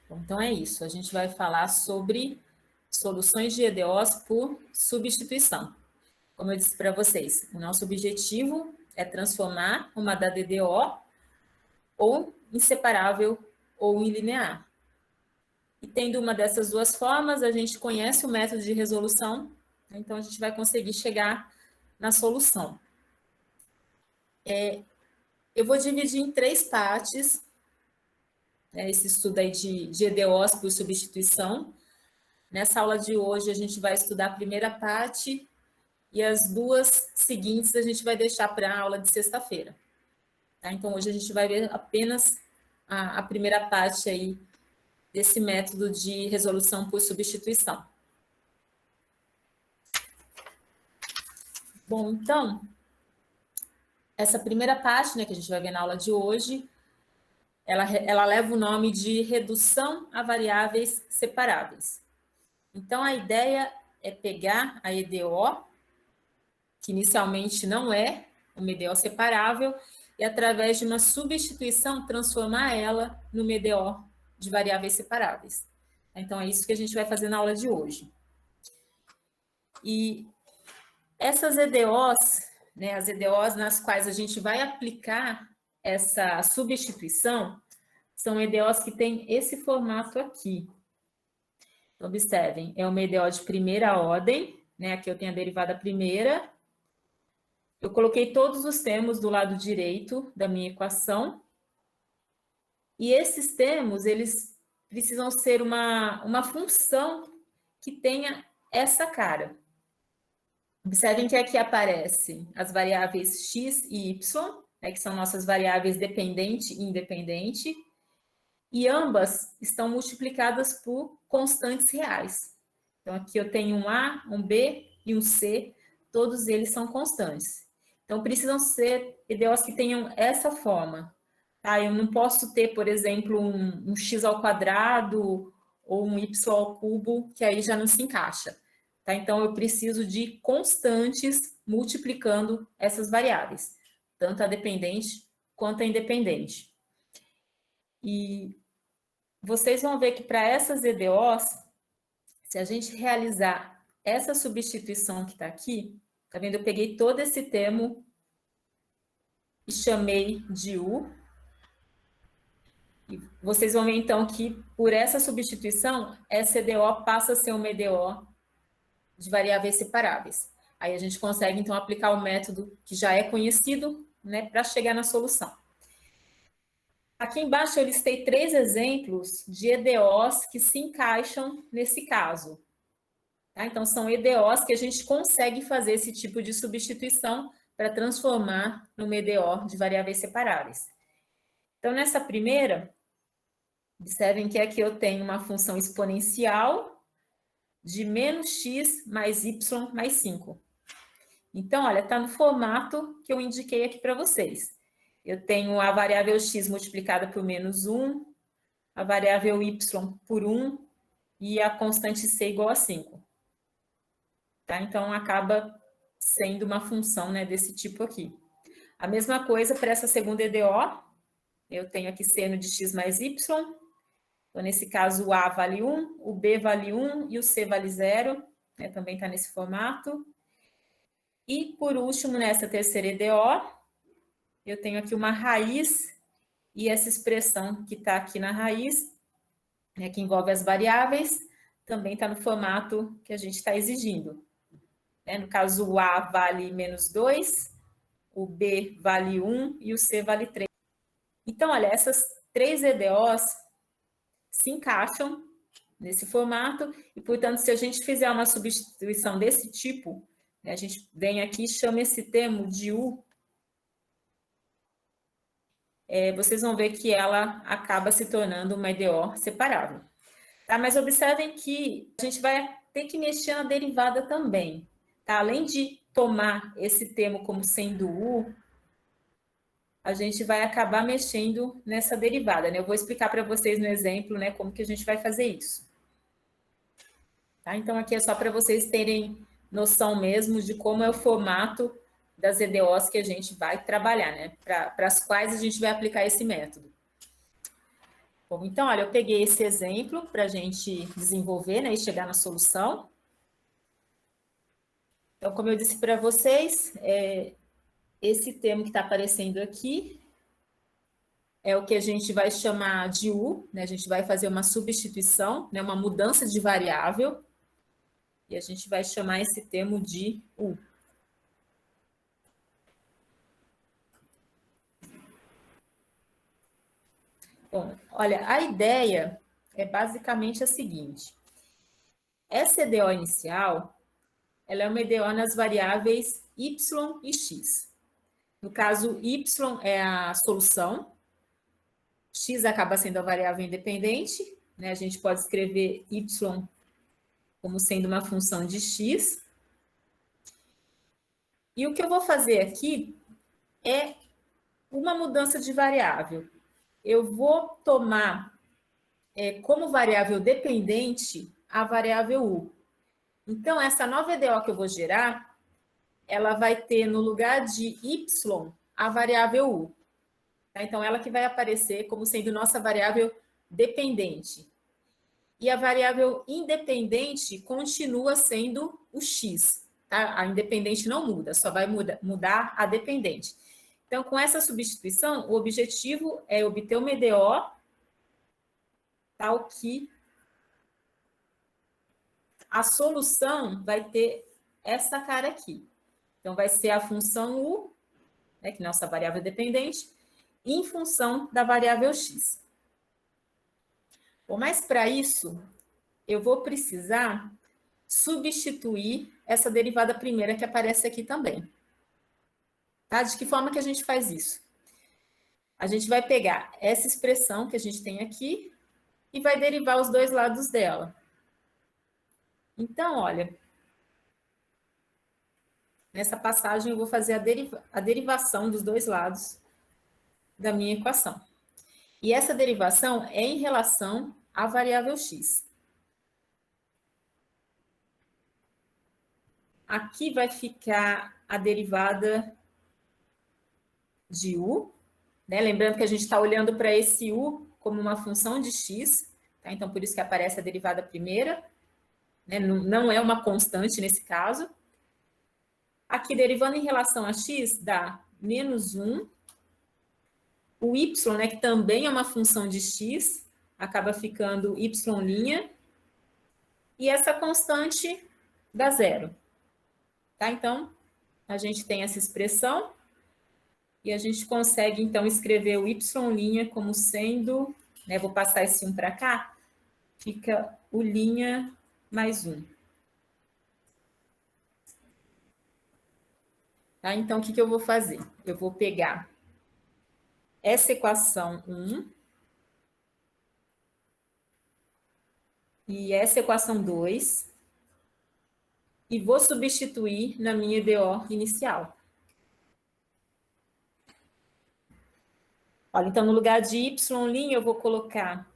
Bom, então é isso, a gente vai falar sobre soluções de EDOs por substituição. Como eu disse para vocês, o nosso objetivo é transformar uma dada EDO ou inseparável ou ilinear. E tendo uma dessas duas formas, a gente conhece o método de resolução, então a gente vai conseguir chegar na solução. Eu vou dividir em 3 partes, né, esse estudo aí de EDOs por substituição. Nessa aula de hoje, a gente vai estudar a primeira parte e as 2 seguintes a gente vai deixar para a aula de sexta-feira. Tá? Então, hoje a gente vai ver apenas a primeira parte aí desse método de resolução por substituição. Bom, então, essa primeira parte, né, que a gente vai ver na aula de hoje, ela leva o nome de redução a variáveis separáveis. Então, a ideia é pegar a EDO, que inicialmente não é uma EDO separável, e através de uma substituição, transformar ela numa EDO de variáveis separáveis. Então, é isso que a gente vai fazer na aula de hoje. E essas EDOs, né, as EDOs nas quais a gente vai aplicar essa substituição, são EDOs que têm esse formato aqui. Observem, é uma EDO de primeira ordem, né? Aqui eu tenho a derivada primeira. Eu coloquei todos os termos do lado direito da minha equação. E esses termos, eles precisam ser uma função que tenha essa cara. Observem que aqui aparecem as variáveis x e y, né, que são nossas variáveis dependente e independente, e ambas estão multiplicadas por constantes reais. Então, aqui eu tenho um A, um B e um C, todos eles são constantes. Então, precisam ser EDOs que tenham essa forma. Tá? Eu não posso ter, por exemplo, um x ao quadrado ou um y ao cubo, que aí já não se encaixa. Tá? Então, eu preciso de constantes multiplicando essas variáveis, tanto a dependente quanto a independente. E vocês vão ver que para essas EDOs, se a gente realizar essa substituição que está aqui, tá vendo? Eu peguei todo esse termo e chamei de U. E vocês vão ver, então, que por essa substituição, essa EDO passa a ser uma EDO de variáveis separáveis. Aí a gente consegue, então, aplicar o método que já é conhecido, né, para chegar na solução. Aqui embaixo eu listei 3 exemplos de EDOs que se encaixam nesse caso. Tá? Então, são EDOs que a gente consegue fazer esse tipo de substituição para transformar numa EDO de variáveis separáveis. Então, nessa primeira, observem que aqui eu tenho uma função exponencial de menos x mais y mais 5. Então, olha, está no formato que eu indiquei aqui para vocês. Eu tenho a variável x multiplicada por menos 1, a variável y por 1 e a constante c igual a 5. Tá? Então, acaba sendo uma função, né, desse tipo aqui. A mesma coisa para essa segunda EDO. Eu tenho aqui seno de x mais y. Então, nesse caso, o a vale 1, o b vale 1 e o c vale 0. Né, também está nesse formato. E, por último, nessa terceira EDO, eu tenho aqui uma raiz e essa expressão que está aqui na raiz, né, que envolve as variáveis, também está no formato que a gente está exigindo. No caso, o A vale menos 2, o B vale 1 e o C vale 3. Então, olha, essas 3 EDOs se encaixam nesse formato e, portanto, se a gente fizer uma substituição desse tipo, né, a gente vem aqui e chama esse termo de U, vocês vão ver que ela acaba se tornando uma EDO separável. Tá? Mas observem que a gente vai ter que mexer na derivada também. Tá? Além de tomar esse termo como sendo U, a gente vai acabar mexendo nessa derivada. Né? Eu vou explicar para vocês no exemplo, né, como que a gente vai fazer isso. Tá? Então, aqui é só para vocês terem noção mesmo de como é o formato das EDOs que a gente vai trabalhar, né? Para as quais a gente vai aplicar esse método. Bom, então, olha, eu peguei esse exemplo para a gente desenvolver, né, e chegar na solução. Então, como eu disse para vocês, esse termo que está aparecendo aqui é o que a gente vai chamar de U, né? A gente vai fazer uma substituição, né, uma mudança de variável, e a gente vai chamar esse termo de U. Bom, olha, a ideia é basicamente a seguinte. Essa EDO inicial, ela é uma EDO nas variáveis y e x. No caso, y é a solução, x acaba sendo a variável independente, né? A gente pode escrever y como sendo uma função de x. E o que eu vou fazer aqui é uma mudança de variável. Eu vou tomar como variável dependente a variável u. Então, essa nova EDO que eu vou gerar, ela vai ter no lugar de y a variável u. Tá? Então, ela que vai aparecer como sendo nossa variável dependente. E a variável independente continua sendo o x. Tá? A independente não muda, só vai mudar a dependente. Então, com essa substituição, o objetivo é obter uma EDO tal que a solução vai ter essa cara aqui. Então, vai ser a função u, né, que é nossa variável dependente, em função da variável x. Bom, mas para isso, eu vou precisar substituir essa derivada primeira que aparece aqui também. Tá? De que forma que a gente faz isso? A gente vai pegar essa expressão que a gente tem aqui e vai derivar os dois lados dela. Então, olha, nessa passagem eu vou fazer a derivação dos dois lados da minha equação. E essa derivação é em relação à variável x. Aqui vai ficar a derivada de u, né? Lembrando que a gente está olhando para esse u como uma função de x, tá? Então, por isso que aparece a derivada primeira, né? Não é uma constante nesse caso. Aqui, derivando em relação a x, dá menos 1. O y, né, que também é uma função de x, acaba ficando y'. E essa constante dá zero. Tá? Então, a gente tem essa expressão e a gente consegue, então, escrever o y' como sendo, né, vou passar esse 1 para cá, fica o' mais 1. Tá? Então, o que eu vou fazer? Eu vou pegar essa equação 1 e essa equação 2 e vou substituir na minha EDO inicial. Olha, então, no lugar de y' eu vou colocar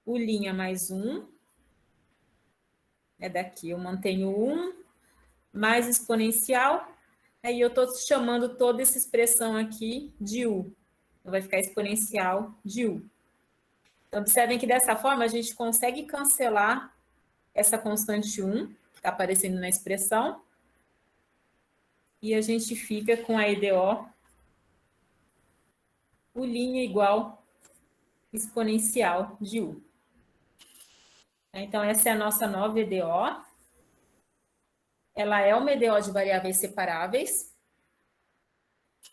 o' mais 1. Daqui eu mantenho 1 mais exponencial. Aí eu estou chamando toda essa expressão aqui de u. Então, vai ficar exponencial de u. Então, observem que dessa forma a gente consegue cancelar essa constante 1, que está aparecendo na expressão, e a gente fica com a EDO u' igual exponencial de u. Então, essa é a nossa nova EDO. Ela é uma EDO de variáveis separáveis.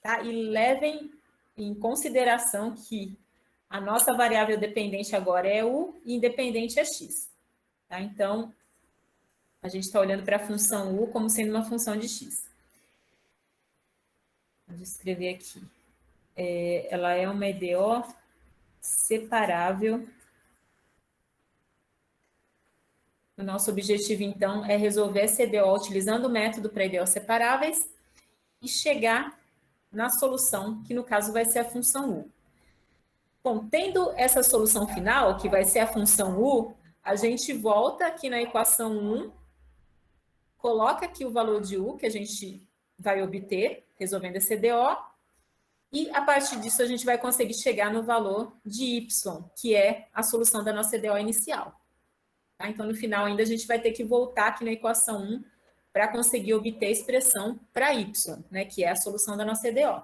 Tá? E levem em consideração que a nossa variável dependente agora é u e independente é x. Tá? Então, a gente está olhando para a função u como sendo uma função de x. Vou escrever aqui. Ela é uma EDO separável. O nosso objetivo, então, é resolver essa EDO utilizando o método para EDO separáveis e chegar na solução, que no caso vai ser a função u. Bom, tendo essa solução final, que vai ser a função u, a gente volta aqui na equação 1, coloca aqui o valor de u que a gente vai obter, resolvendo esse EDO, E, a partir disso, a gente vai conseguir chegar no valor de y, que é a solução da nossa EDO inicial. Tá? Então, no final, ainda a gente vai ter que voltar aqui na equação 1 para conseguir obter a expressão para y, né, que é a solução da nossa EDO.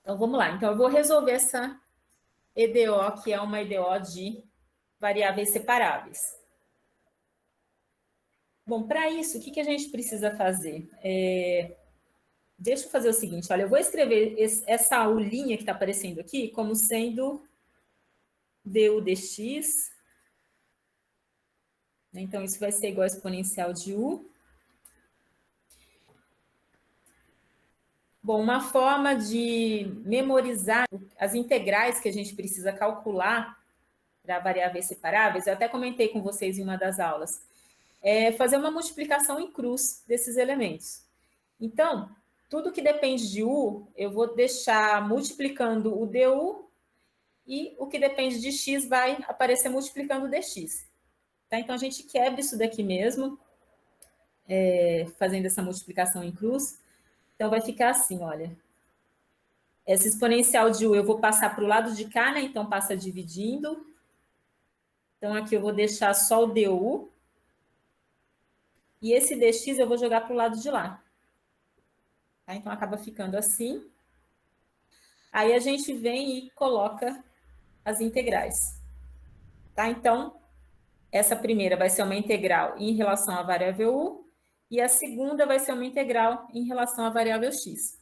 Então, vamos lá. Então, eu vou resolver essa EDO, que é uma EDO de variáveis separáveis. Bom, para isso, o que a gente precisa fazer? Deixa eu fazer o seguinte, olha, eu vou escrever essa aulinha que está aparecendo aqui como sendo du dx. Então, isso vai ser igual a exponencial de u. Bom, uma forma de memorizar as integrais que a gente precisa calcular para variáveis separáveis, eu até comentei com vocês em uma das aulas, é fazer uma multiplicação em cruz desses elementos. Então, tudo que depende de u, eu vou deixar multiplicando o du, e o que depende de x vai aparecer multiplicando o dx. Tá? Então, a gente quebra isso daqui mesmo, fazendo essa multiplicação em cruz. Então, vai ficar assim, olha. Essa exponencial de u eu vou passar para o lado de cá, né? Então, passa dividindo. Então, aqui eu vou deixar só o du. E esse dx eu vou jogar para o lado de lá. Tá? Então, acaba ficando assim. Aí, a gente vem e coloca as integrais. Tá? Então, essa primeira vai ser uma integral em relação à variável u. E a segunda vai ser uma integral em relação à variável x.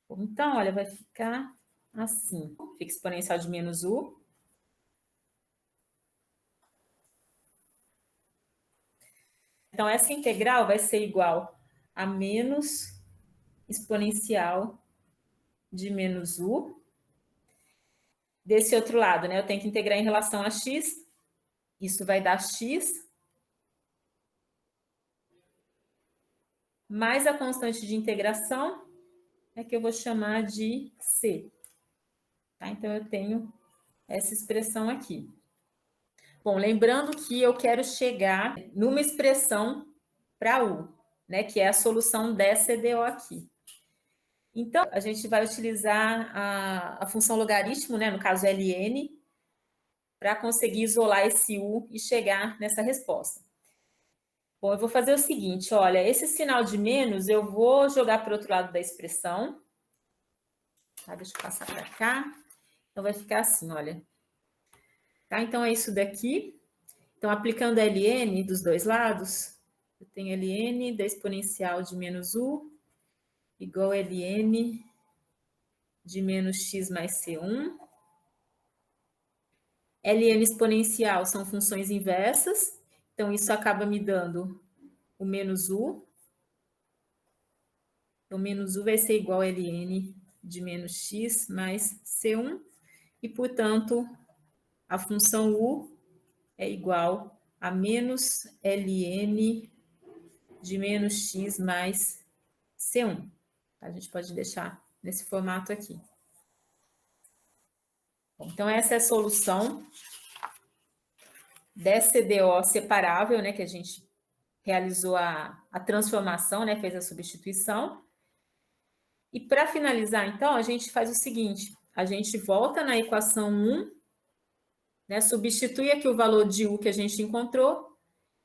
Então, olha, vai ficar assim. Fica exponencial de menos u. Então, essa integral vai ser igual a menos exponencial de menos u. Desse outro lado, né, eu tenho que integrar em relação a x. Isso vai dar x. Mais a constante de integração, que eu vou chamar de c. Tá? Então, eu tenho essa expressão aqui. Bom, lembrando que eu quero chegar numa expressão para u, né, que é a solução dessa EDO aqui. Então, a gente vai utilizar a função logaritmo, né, no caso ln, para conseguir isolar esse u e chegar nessa resposta. Bom, eu vou fazer o seguinte, olha, esse sinal de menos eu vou jogar para o outro lado da expressão. Tá, deixa eu passar para cá. Então, vai ficar assim, olha. Tá, então, é isso daqui. Então, aplicando ln dos dois lados, eu tenho ln da exponencial de menos u igual a ln de menos x mais c1. ln exponencial são funções inversas, então isso acaba me dando o menos u. Então, menos u vai ser igual a ln de menos x mais c1, e, portanto, a função u é igual a menos ln de menos x mais c1. A gente pode deixar nesse formato aqui. Então, essa é a solução dessa EDO separável, né, que a gente realizou a transformação, né, fez a substituição. E, para finalizar, então, a gente faz o seguinte, a gente volta na equação 1, né, substitui aqui o valor de u que a gente encontrou,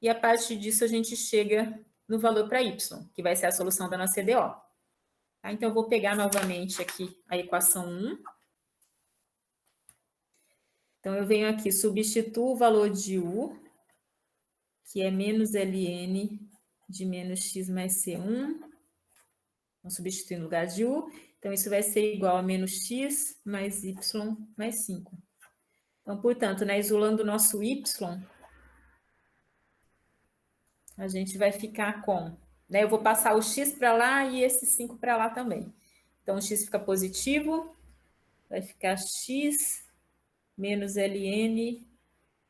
e, a partir disso, a gente chega no valor para y, que vai ser a solução da nossa EDO. Tá? Então, eu vou pegar novamente aqui a equação 1. Então, eu venho aqui, substituo o valor de u, que é menos ln de menos x mais c1. Vou substituir no lugar de u. Então, isso vai ser igual a menos x mais y mais 5. Então, portanto, né, isolando o nosso y, a gente vai ficar com... Né, eu vou passar o x para lá e esse 5 para lá também. Então, o x fica positivo, vai ficar x menos ln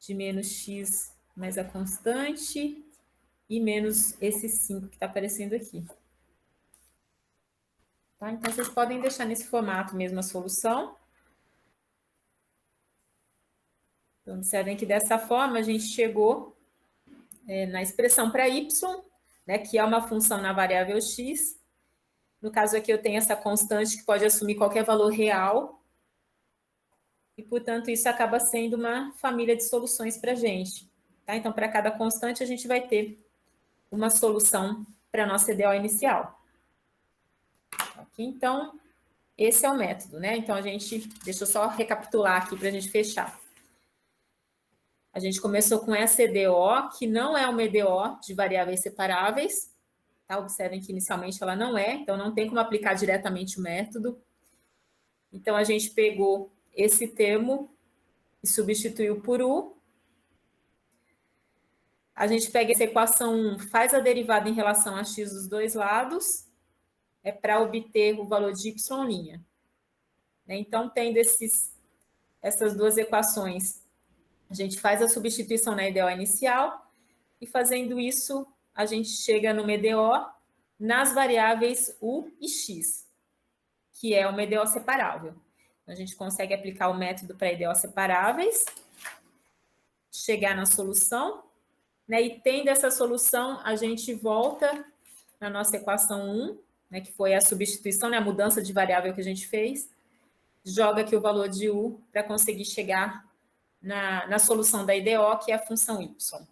de menos x mais a constante e menos esse 5 que está aparecendo aqui. Tá? Então, vocês podem deixar nesse formato mesmo a solução. Então, observem que dessa forma a gente chegou na expressão para y, né, que é uma função na variável x, No caso aqui, eu tenho essa constante que pode assumir qualquer valor real, e, portanto, isso acaba sendo uma família de soluções para a gente. Tá? Então, para cada constante, a gente vai ter uma solução para a nossa EDO inicial. Aqui, então, esse é o método, né? Então, deixa eu só recapitular aqui para a gente fechar. A gente começou com essa EDO, que não é uma EDO de variáveis separáveis, tá? Observem que inicialmente ela não é, então não tem como aplicar diretamente o método. Então, a gente pegou esse termo e substituiu por U. A gente pega essa equação 1, faz a derivada em relação a x dos dois lados, para obter o valor de y'. Então, tendo essas duas equações, a gente faz a substituição na EDO inicial, e fazendo isso, a gente chega no EDO nas variáveis U e X, que é uma EDO separável. Então, a gente consegue aplicar o método para EDO separáveis, chegar na solução, né? E tendo essa solução, a gente volta na nossa equação 1, né, que foi a substituição, né, a mudança de variável que a gente fez, joga aqui o valor de U para conseguir chegar na solução da EDO, que é a função y.